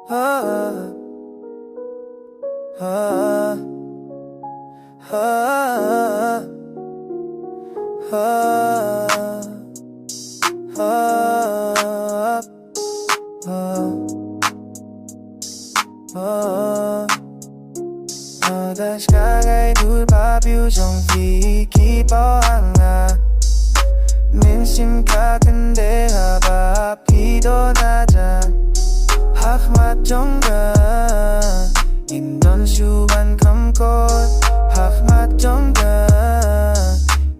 ah, ah, ah, 다시가가의 둘바 표정이 기뻐하나 민심 같은데 하바 피도나자 학맛 정가 인던 슈반 감고 학맛 정가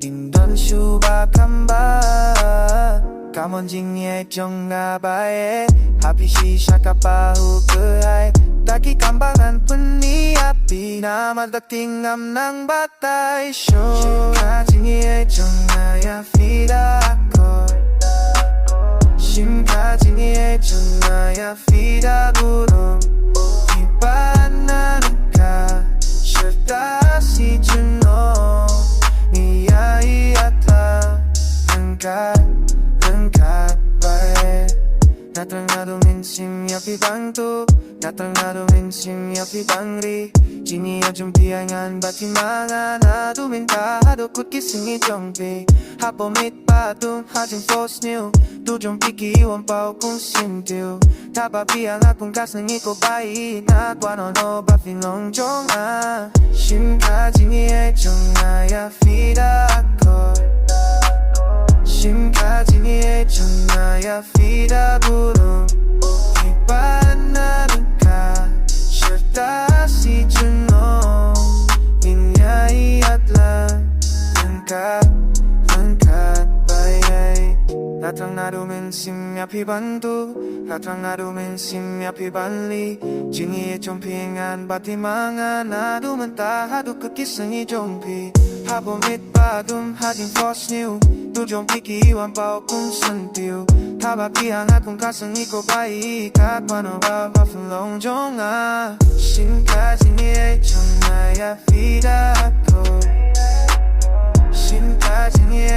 인던 슈바 감바 까먼징예 정나바에 하피시 샤카파후 그하이 딱히 깜방한 뿐이 앞이 나마닥팅 암낭 바타이 쇼 심가징이의 정나야 피다코 심가징이의 정나야 피다구름 이빠나는가 셔다시 주노 니야이야타 angkat bae Natangado minsim yapi bangtu Natangado minsim yapi bangri Jini ajum piangan batimangan Adu minta adu kut kisingi jongpi Hapo mit patung hajing fos new Tu jong piki iwan pao kung sintiu Taba piang akong kasnang iko bai Na kwano no ba finong jong a Shimkaji e jong na ya fida ako 심가지니에 정나야 피다 부름 이빠나는가 셔다시 주노 인야이 atla angkat baye Natang narumin simya pibantu Natang narumin simya pibanli Jini에 좀 핑한 바티망한 나두면 따하두 끝기승이 좀피 하보 밑바둠 하진 포스뉴 두종 피기 이완 빠오쿵 선tiu 타바피한 아쿵 가슴 이고 바이 각관어 바바 플롱종아 심가지니에 정나야 피다코 심가지니에